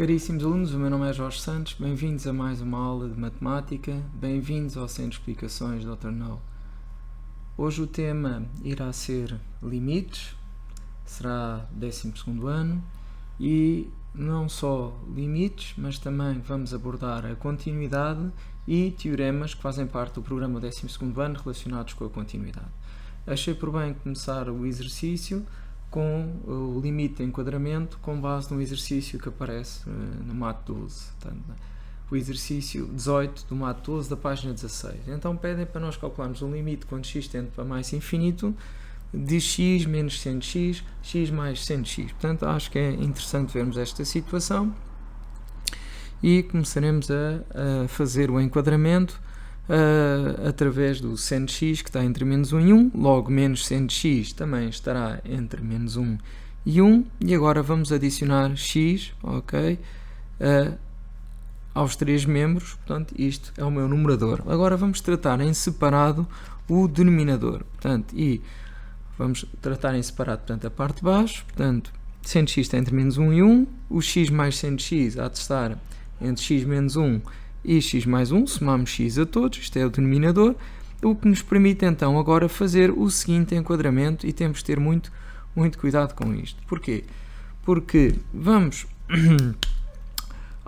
Caríssimos alunos, o meu nome é Jorge Santos, bem-vindos a mais uma aula de Matemática, bem-vindos ao Centro de Explicações Dr. No. Hoje o tema irá ser limites, será 12º ano e não só limites, mas também vamos abordar a continuidade e teoremas que fazem parte do programa 12º ano relacionados com a continuidade. Achei por bem começar o exercício com o limite de enquadramento com base no exercício que aparece no Mato 12, portanto, o exercício 18 do Mato 12 da página 16. Então pedem para nós calcularmos um limite quando x tende para mais infinito de x menos seno de x, x mais seno de x. Portanto, acho que é interessante vermos esta situação e começaremos a fazer o enquadramento através do seno de x, que está entre menos 1 e 1, logo menos seno de x também estará entre menos 1 e 1, e agora vamos adicionar x, ok, aos três membros, portanto isto é o meu numerador. Agora vamos tratar em separado o denominador, portanto, e vamos tratar em separado, portanto, a parte de baixo, portanto, seno de x está entre menos 1 e 1, o x mais seno de x há de estar entre x menos 1 e x mais 1, somamos x a todos, isto é o denominador, o que nos permite então agora fazer o seguinte enquadramento, e temos de ter muito cuidado com isto. Porquê? Porque vamos,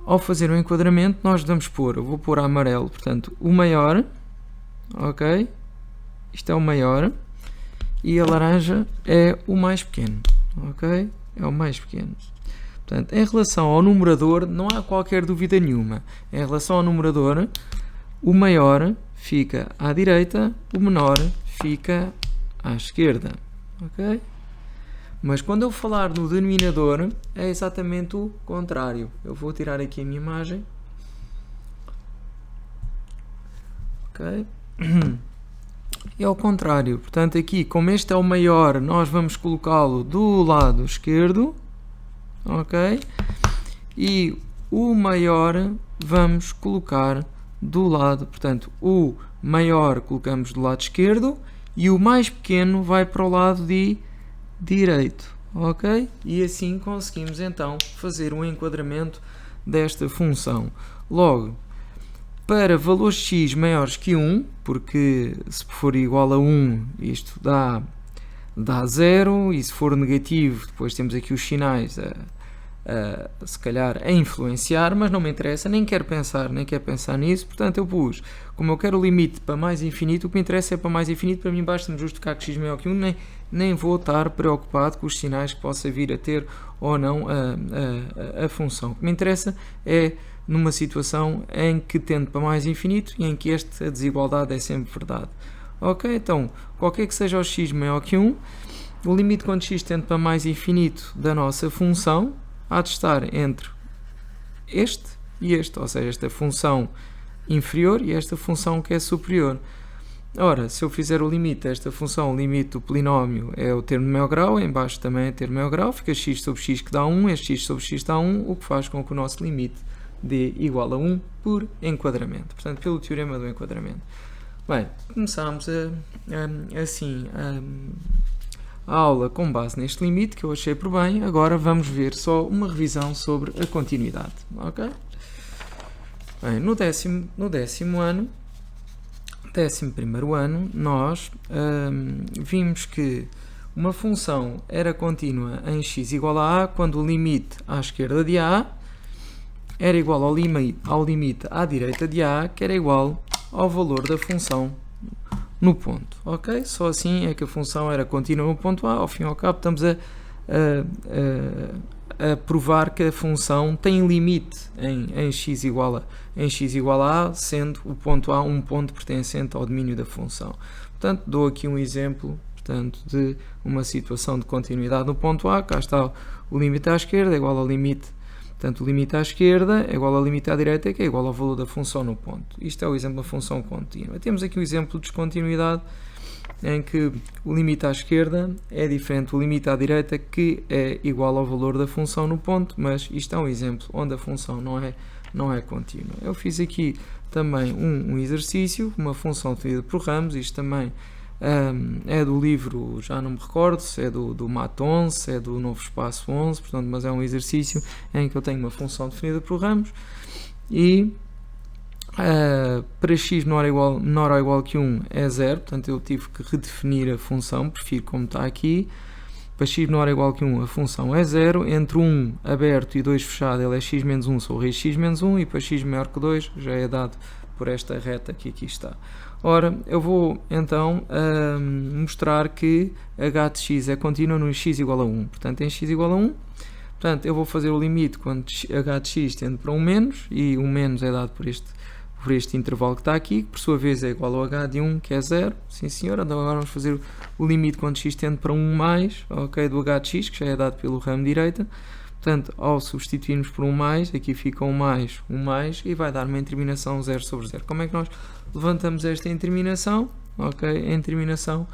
ao fazer o enquadramento, nós vamos pôr, eu vou pôr a amarelo, portanto, o maior, ok? Isto é o maior, e a laranja é o mais pequeno, ok? É o mais pequeno. Portanto, em relação ao numerador, não há qualquer dúvida nenhuma. Em relação ao numerador, o maior fica à direita, o menor fica à esquerda. Ok? Mas quando eu falar no denominador, é exatamente o contrário. Eu vou tirar aqui a minha imagem. Ok? É o contrário. Portanto, aqui, como este é o maior, nós vamos colocá-lo do lado esquerdo. Ok? E o maior vamos colocar do lado, portanto, o maior colocamos do lado esquerdo e o mais pequeno vai para o lado direito. Ok? E assim conseguimos então fazer um enquadramento desta função. Logo, para valores x maiores que 1, porque se for igual a 1, isto dá 0, e se for negativo, depois temos aqui os sinais se calhar a influenciar, mas não me interessa, nem quero pensar nisso, portanto eu pus, como eu quero o limite para mais infinito, o que me interessa é para mais infinito, para mim basta-me justificar que x maior que 1, nem vou estar preocupado com os sinais que possa vir a ter ou não a função. O que me interessa é numa situação em que tende para mais infinito e em que esta desigualdade é sempre verdade. Ok, então, qualquer que seja o x maior que 1, o limite quando x tende para mais infinito da nossa função há de estar entre este e este, ou seja, esta função inferior e esta função que é superior. Ora, se eu fizer o limite desta função, o limite do polinómio é o termo de maior grau, em baixo também é termo de maior grau, fica x sobre x que dá 1, este x sobre x dá 1, o que faz com que o nosso limite dê igual a 1 por enquadramento, portanto, pelo teorema do enquadramento. Bem, começámos a aula com base neste limite, que eu achei por bem. Agora vamos ver só uma revisão sobre a continuidade. Ok? Bem, no décimo ano, 11º ano, nós vimos que uma função era contínua em x igual a quando o limite à esquerda de a era igual ao limite à direita de a, que era igual ao valor da função no ponto, ok? Só assim é que a função era contínua no ponto A. Ao fim e ao cabo estamos a provar que a função tem limite em x igual a A, sendo o ponto A um ponto pertencente ao domínio da função. Portanto, dou aqui um exemplo, portanto, de uma situação de continuidade no ponto A. Cá está o limite à esquerda, é igual ao limite. Portanto, o limite à esquerda é igual ao limite à direita, que é igual ao valor da função no ponto. Isto é o exemplo da função contínua. Temos aqui um exemplo de descontinuidade em que o limite à esquerda é diferente do limite à direita, que é igual ao valor da função no ponto, mas isto é um exemplo onde a função não é contínua. Eu fiz aqui também um exercício, uma função definida por ramos, isto também é do livro, já não me recordo se é do Mat 11, se é do Novo Espaço 11, portanto, mas é um exercício em que eu tenho uma função definida por ramos e para x menor ou igual que 1 é 0, portanto eu tive que redefinir a função, prefiro como está aqui. Para x menor ou igual que 1 a função é 0, entre 1 aberto e 2 fechado ele é x menos 1 sobre raiz de x menos 1 e para x maior que 2 já é dado por esta reta que aqui está. Ora, eu vou então mostrar que h de x é contínuo no x igual a 1, portanto em x igual a 1, portanto eu vou fazer o limite quando h de x tende para 1 menos, e o menos é dado por este intervalo que está aqui, que por sua vez é igual ao h de 1, que é 0, sim senhor. Então agora vamos fazer o limite quando x tende para 1 mais, ok, do h de x, que já é dado pelo ramo direita. Portanto, ao substituirmos por 1 mais, aqui fica 1 mais, e vai dar uma interminação 0 sobre 0. Como é que nós levantamos esta interminação? Ok, a interminação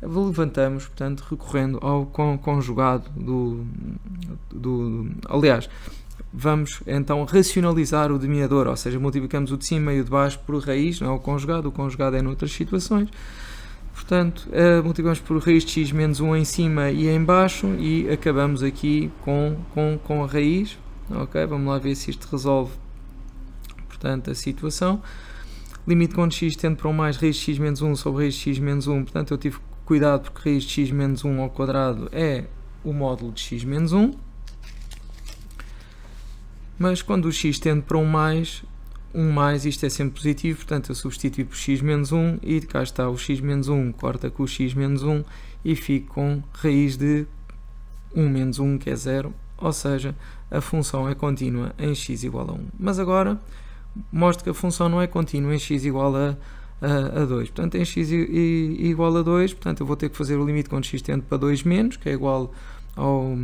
levantamos, portanto, recorrendo ao conjugado aliás, vamos então racionalizar o denominador, ou seja, multiplicamos o de cima e o de baixo por raiz, não é o conjugado é noutras situações. Portanto, multiplicamos por raiz de x menos 1 em cima e em baixo e acabamos aqui com a raiz. Ok, vamos lá ver se isto resolve, portanto, a situação. Limite quando x tende para 1 mais, raiz de x menos 1 sobre raiz de x menos 1. Portanto, eu tive cuidado porque raiz de x menos 1 ao quadrado é o módulo de x menos 1. Mas quando o x tende para 1 mais, isto é sempre positivo, portanto eu substituo por x menos 1 e cá está o x menos 1, corta com o x menos 1 e fico com raiz de 1 menos 1, que é 0, ou seja, a função é contínua em x igual a 1. Mas agora mostro que a função não é contínua em x igual a 2. Portanto, em x igual a 2, portanto eu vou ter que fazer o limite quando x tende para 2 menos, que é igual ao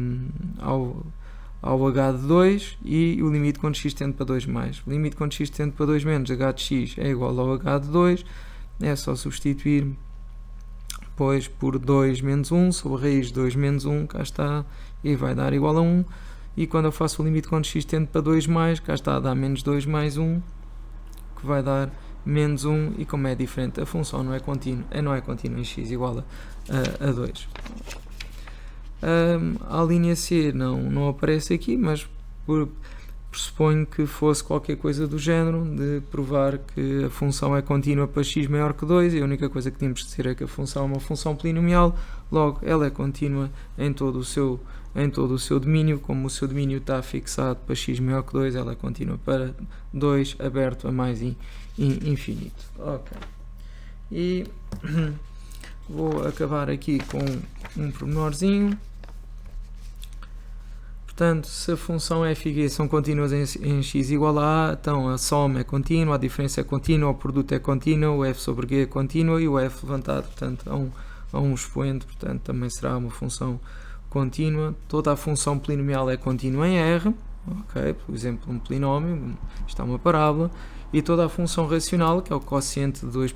h de 2, e o limite quando x tende para 2 mais. O limite quando x tende para 2 menos, h de x é igual ao h de 2, é só substituir depois por 2 menos 1 sobre a raiz de 2 menos 1, cá está, e vai dar igual a 1, e quando eu faço o limite quando x tende para 2 mais, cá está, dá menos 2 mais 1, que vai dar menos 1, e como é diferente, a função não é contínua em x igual a 2. A linha C não aparece aqui, mas pressuponho que fosse qualquer coisa do género, de provar que a função é contínua para x maior que 2, e a única coisa que temos de dizer é que a função é uma função polinomial, logo ela é contínua em todo o seu domínio. Como o seu domínio está fixado para x maior que 2, ela é contínua para 2 aberto a mais infinito. Ok. E vou acabar aqui com um pormenorzinho. Portanto, se a função f e g são contínuas em x igual a a, então a soma é contínua, a diferença é contínua, o produto é contínuo, o f sobre g é contínuo e o f levantado, portanto, a um expoente, portanto, também será uma função contínua. Toda a função polinomial é contínua em R, ok? Por exemplo, um polinómio, isto é uma parábola, e toda a função racional, que é o quociente de dois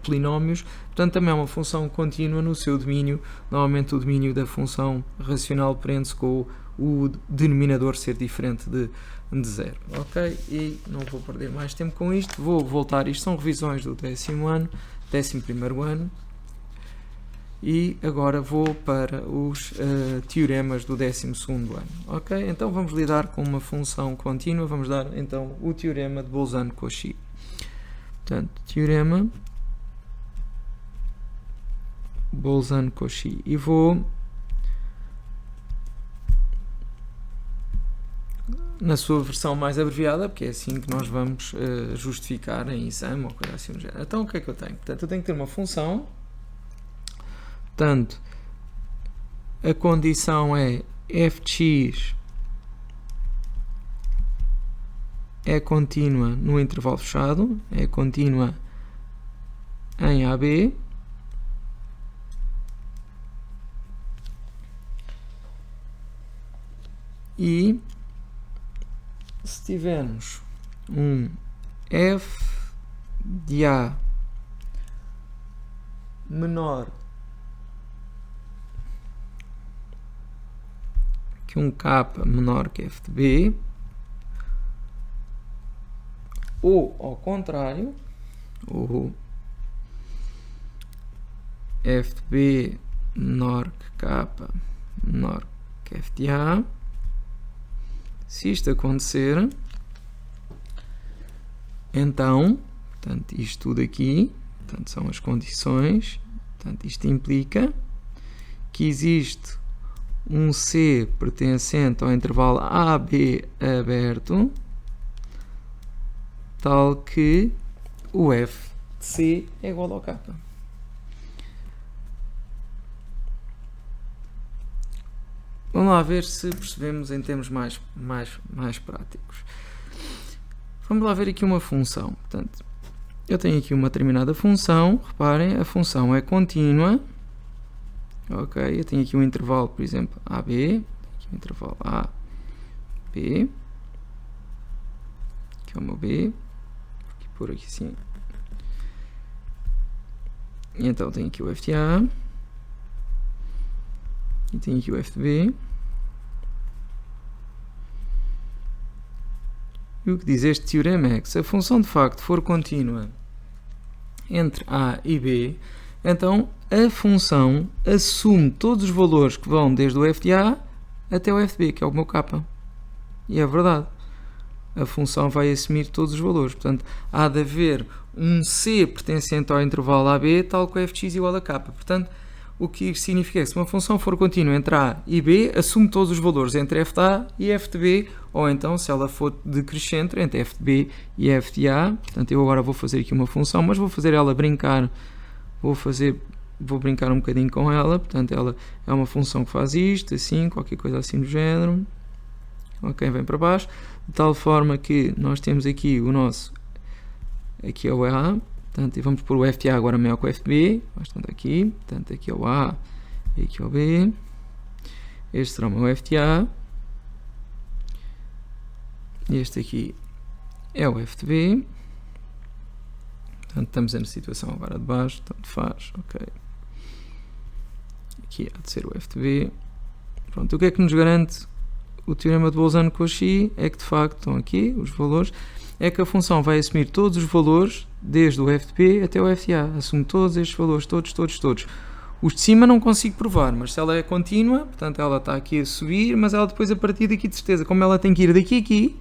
polinómios, portanto, também é uma função contínua no seu domínio. Normalmente o domínio da função racional prende-se com o denominador ser diferente de 0, ok? E não vou perder mais tempo com isto, vou voltar, isto são revisões do 11º ano, e agora vou para os teoremas do 12º ano, ok? Então vamos lidar com uma função contínua, vamos dar então o teorema de Bolzano-Cauchy. Portanto, teorema Bolzano-Cauchy, e vou na sua versão mais abreviada, porque é assim que nós vamos justificar em exame ou coisa assim do género. Então o que é que eu tenho? Portanto, eu tenho que ter uma função, portanto, a condição é f de x é contínua no intervalo fechado, é contínua em AB, e se tivermos um f de A menor que um k menor que f de B, ou ao contrário, ou f de B menor que K menor que f de A. Se isto acontecer, então, portanto, isto tudo aqui, portanto, são as condições, portanto, isto implica que existe um C pertencente ao intervalo AB aberto, tal que o f de C é igual ao K. Vamos lá ver se percebemos em termos mais práticos. Vamos lá ver aqui uma função. Portanto, eu tenho aqui uma determinada função. Reparem, a função é contínua. Ok, eu tenho aqui um intervalo, por exemplo, AB. Aqui um intervalo A, B. Aqui é o meu B. Vou pôr aqui assim. E então tenho aqui o f de A. E tenho aqui o f de B. E o que diz este teorema é que se a função de facto for contínua entre A e B, então a função assume todos os valores que vão desde o f de A até o f de B, que é o meu K. E é verdade. A função vai assumir todos os valores. Portanto, há de haver um C pertencente ao intervalo AB, tal que o f de x igual a K. Portanto, o que isto significa é que se uma função for contínua entre A e B, assume todos os valores entre f de A e f de B, ou então, se ela for decrescente, entre f de B e f de A. Portanto, eu agora vou fazer aqui uma função, mas vou fazer ela brincar, vou brincar um bocadinho com ela. Portanto, ela é uma função que faz isto, assim, qualquer coisa assim do género. Ok, vem para baixo, de tal forma que nós temos aqui o nosso, aqui é o A. Portanto, vamos pôr o f de A agora maior que o f de B. Portanto, aqui é o A e aqui é o B. Este será o meu f de A. Este aqui é o f de B. Portanto, estamos na situação agora de baixo. Tanto faz. Ok. Aqui há de ser o f de B. Pronto, o que é que nos garante o teorema de Bolzano-Cauchy? É que de facto estão aqui os valores. É que a função vai assumir todos os valores, desde o f de B até o f de A. Assume todos estes valores, todos. Os de cima não consigo provar, mas se ela é contínua, portanto ela está aqui a subir, mas ela depois a partir daqui de certeza, como ela tem que ir daqui a aqui,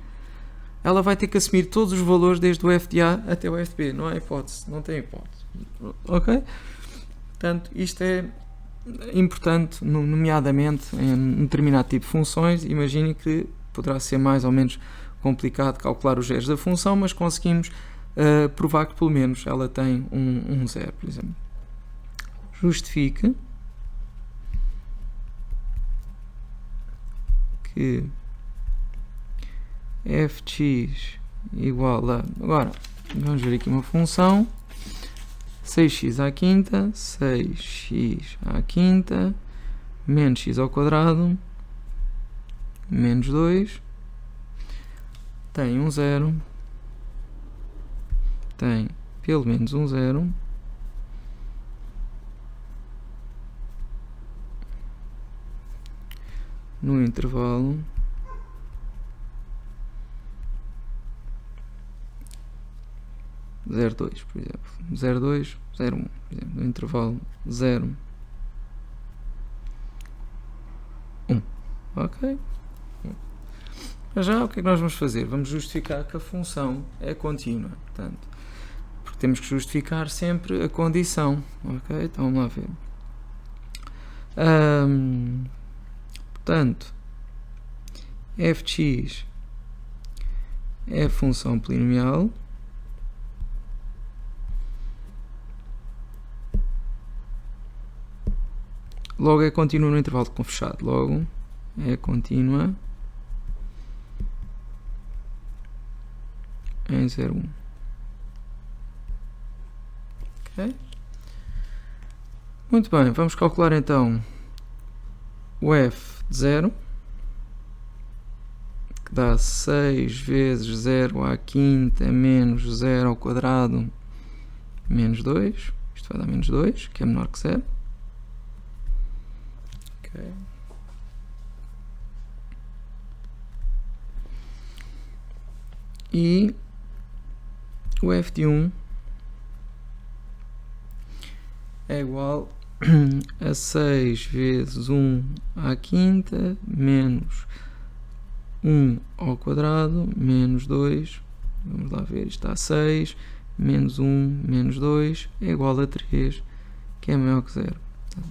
ela vai ter que assumir todos os valores desde o f de A até o f de B. Não há hipótese, não tem hipótese. Ok? Portanto, isto é importante, nomeadamente em um determinado tipo de funções. Imagine que poderá ser mais ou menos complicado calcular os zeros da função, mas conseguimos provar que pelo menos ela tem um zero, por exemplo. Justifique que f de x igual a... Agora, vamos ver aqui uma função. 6x à quinta, 6x à quinta, menos x ao quadrado, menos 2, tem um zero, tem pelo menos um zero, no intervalo 0,2, por exemplo, 0,2, 0,1, por exemplo, no intervalo 0, 1. Ok? Já o que é que nós vamos fazer? Vamos justificar que a função é contínua, portanto, porque temos que justificar sempre a condição. Ok? Então vamos lá ver. Portanto, f de x é a função polinomial. Logo é contínua no intervalo com fechado. Logo é contínua em 0,1. Ok? Muito bem, vamos calcular então o f de 0, que dá 6 vezes 0 à quinta menos 0 ao quadrado menos 2. Isto vai dar menos 2, que é menor que 0. Okay. E o f de 1 é igual a 6 vezes 1 à quinta menos 1 ao quadrado menos 2, vamos lá ver, isto dá 6, menos 1 menos 2 é igual a 3, que é maior que 0.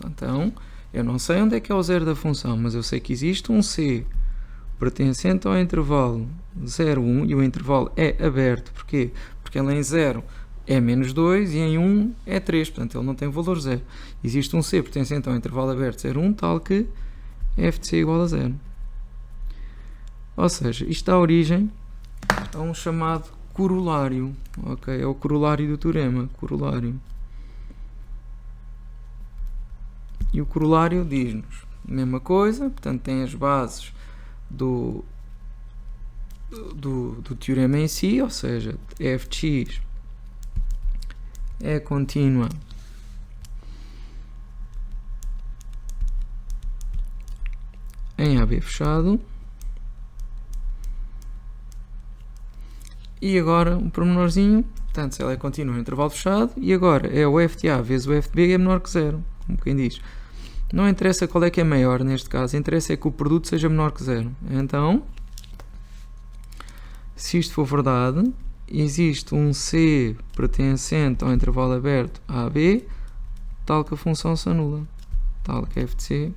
Então, eu não sei onde é que é o zero da função, mas eu sei que existe um c pertencente ao intervalo 0, 1, e o intervalo é aberto. Porquê? Porque ele em 0 é menos 2 e em 1 é 3, portanto ele não tem valor 0. Existe um c pertencente ao intervalo aberto 0, 1, tal que f de c igual a 0. Ou seja, isto dá origem a um chamado corolário. Ok, é o corolário do teorema. Corolário. E o corolário diz-nos a mesma coisa, portanto tem as bases do teorema em si, ou seja, f de x é contínua em AB fechado. E agora um pormenorzinho, portanto, se ela é contínua no intervalo fechado, e agora é o f de A vezes o f de B é menor que 0, como quem diz. Não interessa qual é que é maior neste caso, interessa é que o produto seja menor que 0. Então, se isto for verdade, existe um C pertencente ao intervalo aberto AB, tal que a função se anula, tal que f de C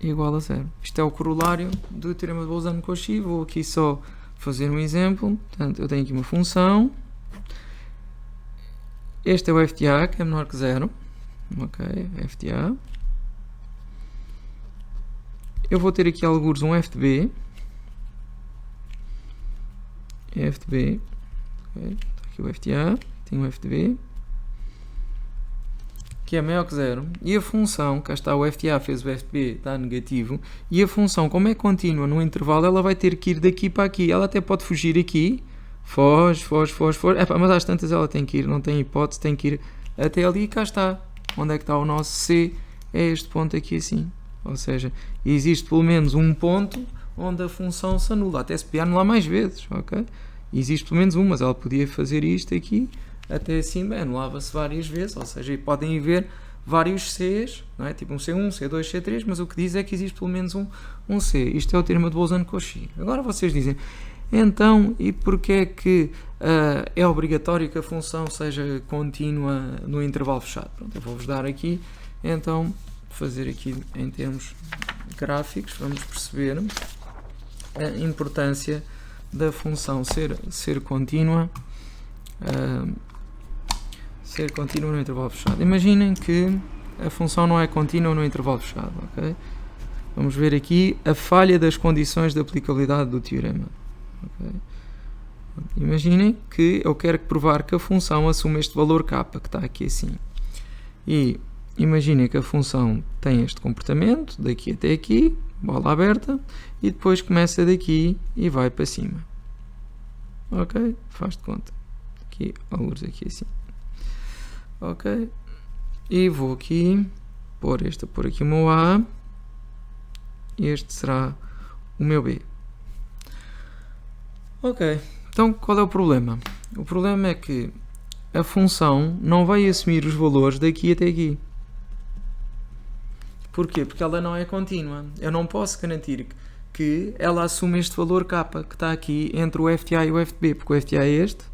igual a 0. Isto é o corolário do teorema de Bolzano-Cauchy. Vou aqui só fazer um exemplo. Portanto, eu tenho aqui uma função. Este é o f de A, que é menor que 0. Ok, f de A. Eu vou ter aqui alguns um f de B. F de B. Okay. Aqui o f de A. Tenho o f de B, que é maior que 0, e a função, cá está o f de A fez o f de B, está negativo, e a função, como é contínua no intervalo, ela vai ter que ir daqui para aqui. Ela até pode fugir aqui, foge, mas às tantas ela tem que ir, não tem hipótese, tem que ir até ali, e cá está. Onde é que está o nosso C? É este ponto aqui assim. Ou seja, existe pelo menos um ponto onde a função se anula, até se podia anular mais vezes, ok? Existe pelo menos um, mas ela podia fazer isto aqui, até acima, anulava-se várias vezes, ou seja, podem haver vários Cs, não é? Tipo um C1, C2, C3, mas o que diz é que existe pelo menos um C. Isto é o teorema de Bolzano-Cauchy. Agora vocês dizem, então, e porquê é que é obrigatório que a função seja contínua no intervalo fechado? Pronto, eu vou-vos dar aqui, então, fazer aqui em termos gráficos, vamos perceber a importância da função ser contínua. Ser contínua no intervalo fechado. Imaginem que a função não é contínua no intervalo fechado. Okay? Vamos ver aqui a falha das condições de aplicabilidade do teorema. Okay? Imaginem que eu quero provar que a função assume este valor k, que está aqui assim. E imaginem que a função tem este comportamento, daqui até aqui, bola aberta, e depois começa daqui e vai para cima. Ok? Faz de conta. Aqui, alguns aqui assim. Ok, e vou aqui pôr aqui o meu A, este será o meu B. Ok, então qual é o problema? O problema é que a função não vai assumir os valores daqui até aqui. Porquê? Porque ela não é contínua. Eu não posso garantir que ela assume este valor k, que está aqui entre o f de A e o f de B, porque o f de A é este,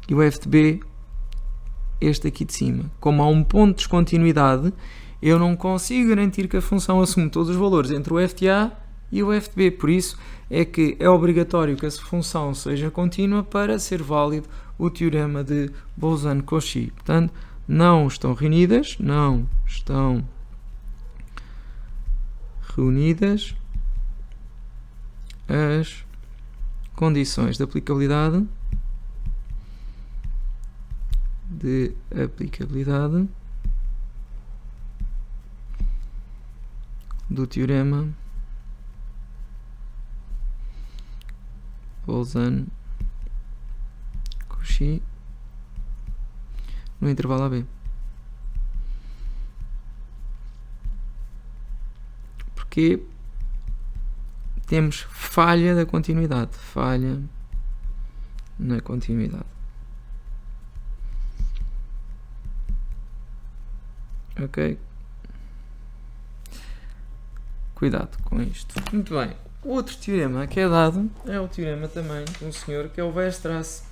e o f de B, este aqui de cima. Como há um ponto de descontinuidade, eu não consigo garantir que a função assume todos os valores entre o f de A e o f de B. Por isso é que é obrigatório que a função seja contínua para ser válido o teorema de Bolzano-Cauchy. Portanto, não estão reunidas as condições de aplicabilidade do teorema Bolzano-Cauchy no intervalo AB. Porque temos falha da continuidade, falha na continuidade. Ok? Cuidado com isto. Muito bem. O outro teorema que é dado é o teorema também de um senhor que é o Weierstrass.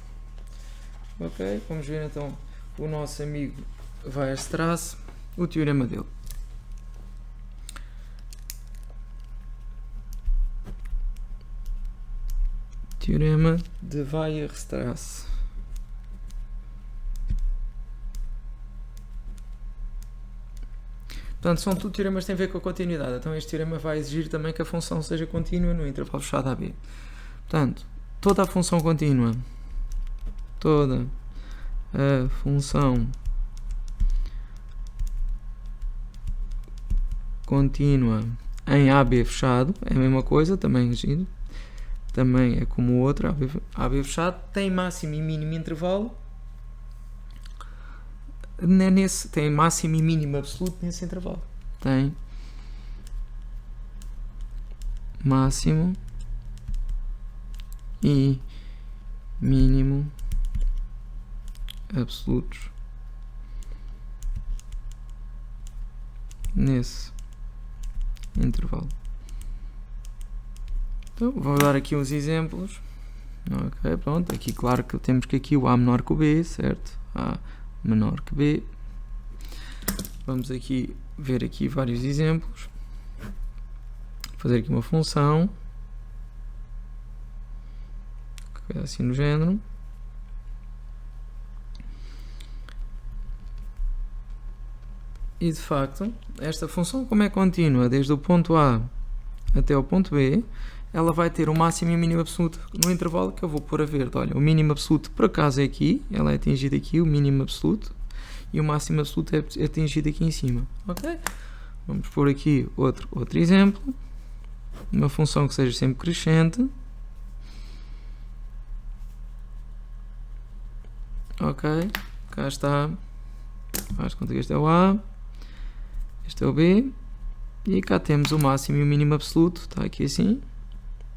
Ok? Vamos ver então o nosso amigo Weierstrass, o teorema dele. Teorema de Weierstrass. Portanto, são tudo teoremas que têm a ver com a continuidade. Então este teorema vai exigir também que a função seja contínua no intervalo fechado AB. Portanto, toda a função contínua em AB fechado é a mesma coisa, também é como o outro, AB fechado, tem máximo e mínimo intervalo, tem máximo e mínimo absoluto nesse intervalo. Tem máximo e mínimo absolutos nesse intervalo. Então, vou dar aqui uns exemplos. Ok, pronto. Aqui, claro que temos que aqui o A menor que o B, certo? A menor que B. Vamos aqui ver aqui vários exemplos. Fazer aqui uma função. Assim no género. E de facto, esta função, como é contínua desde o ponto A até o ponto B, ela vai ter o máximo e o mínimo absoluto no intervalo que eu vou pôr a verde. Olha, o mínimo absoluto por acaso é aqui, ela é atingida aqui, o mínimo absoluto, e o máximo absoluto é atingido aqui em cima. Ok? Vamos pôr aqui outro exemplo. Uma função que seja sempre crescente. Ok, cá está. Faz conta que este é o A, este é o B, e cá temos o máximo e o mínimo absoluto, está aqui assim.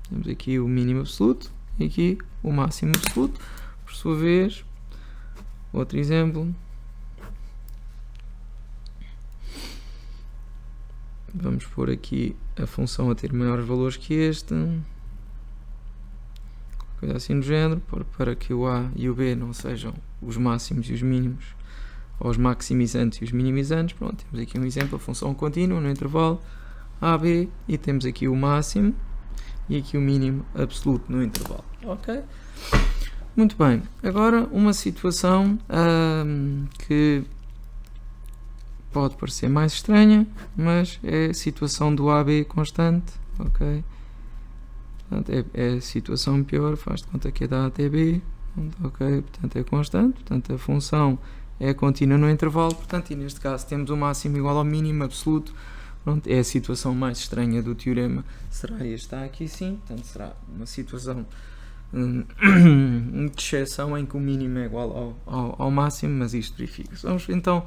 Temos aqui o mínimo absoluto e aqui o máximo absoluto. Por sua vez, outro exemplo. Vamos pôr aqui a função a ter maiores valores que este. Coisa assim do género, para que o A e o B não sejam os máximos e os mínimos, ou os maximizantes e os minimizantes. Pronto, temos aqui um exemplo, a função contínua no intervalo AB, e temos aqui o máximo e aqui o mínimo absoluto no intervalo. Ok? Muito bem. Agora uma situação que pode parecer mais estranha, mas é a situação do AB constante. Ok? Portanto, é a situação pior, faz de conta que é da A até B. Ok? Portanto, é constante. Portanto, a função é contínua no intervalo. Portanto, e neste caso temos o máximo igual ao mínimo absoluto. Pronto, é a situação mais estranha do teorema. Será este? Está aqui sim. Portanto, será uma situação de exceção em que o mínimo é igual ao máximo, mas isto verifica-se. Vamos então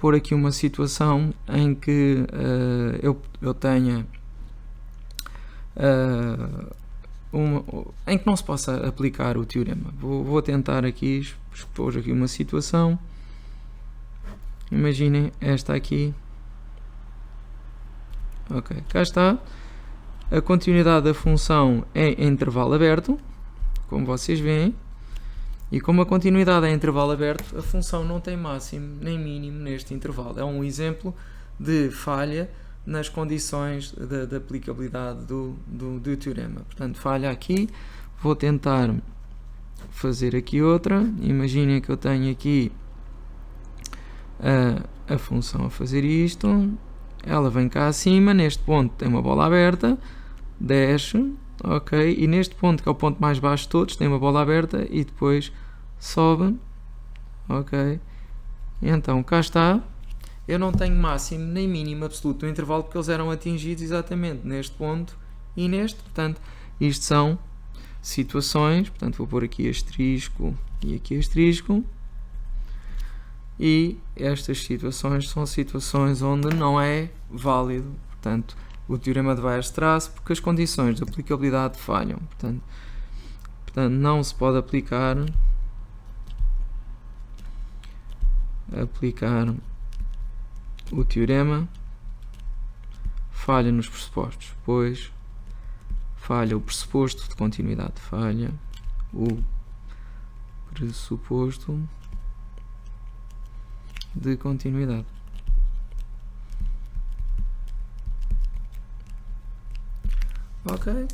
pôr aqui uma situação em que eu tenha em que não se possa aplicar o teorema. Vou tentar aqui expor aqui uma situação. Imaginem esta aqui. Ok, cá está. A continuidade da função é em intervalo aberto, como vocês veem. E como a continuidade é em intervalo aberto, a função não tem máximo nem mínimo neste intervalo. É um exemplo de falha nas condições da aplicabilidade do teorema. Portanto, falha aqui. Vou tentar fazer aqui outra. Imaginem que eu tenho aqui a função a fazer isto. Ela vem cá acima, neste ponto tem uma bola aberta, desce, ok, e neste ponto, que é o ponto mais baixo de todos, tem uma bola aberta e depois sobe, ok. E então cá está. Eu não tenho máximo nem mínimo absoluto no intervalo porque eles eram atingidos exatamente neste ponto e neste. Portanto, isto são situações. Portanto, vou pôr aqui asterisco e aqui asterisco. E estas situações são situações onde não é válido, portanto, o teorema de Weierstrass, porque as condições de aplicabilidade falham. Portanto, não se pode aplicar o teorema falha nos pressupostos, pois falha o pressuposto de continuidade, falha o pressuposto de continuidade. Ok?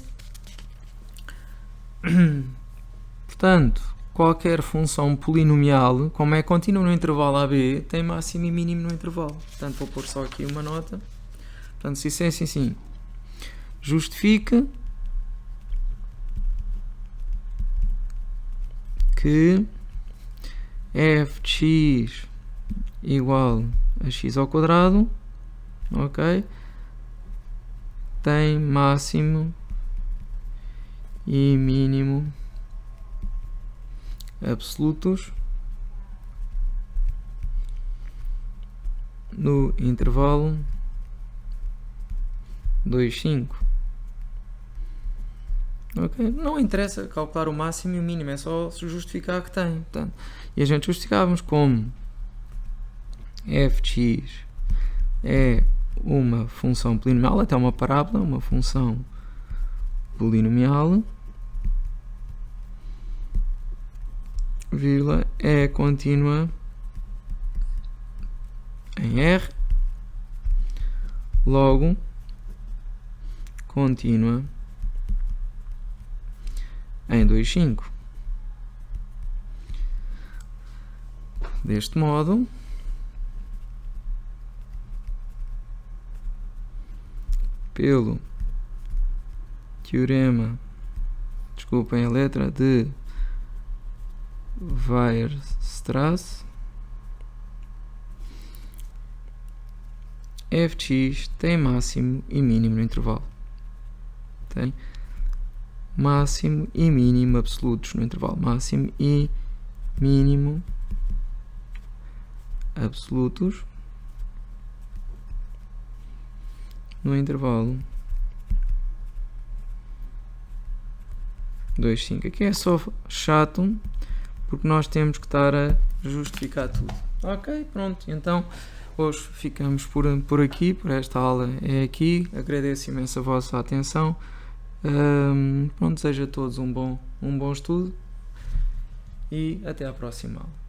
Portanto, qualquer função polinomial, como é contínua no intervalo AB, tem máximo e mínimo no intervalo. Portanto, vou pôr só aqui uma nota. Portanto, se isso é assim, justifica que f de x igual a x ao quadrado, ok, tem máximo e mínimo absolutos no intervalo 2, 5. Okay? Não interessa calcular o máximo e o mínimo, é só justificar que tem. Portanto, e a gente justificávamos como f de x é uma função polinomial, até uma parábola, uma função polinomial, vírgula, é contínua em R, logo contínua em 2, 5. Deste modo, pelo teorema, desculpem a letra, de Weierstrass, f de x tem máximo e mínimo no intervalo. Tem máximo e mínimo absolutos no intervalo. Máximo e mínimo absolutos no intervalo 2, 5. Aqui é só chato porque nós temos que estar a justificar tudo. Ok, pronto. Então hoje ficamos por aqui, por esta aula é aqui. Agradeço imenso a vossa atenção. Desejo a todos um bom estudo e até à próxima aula.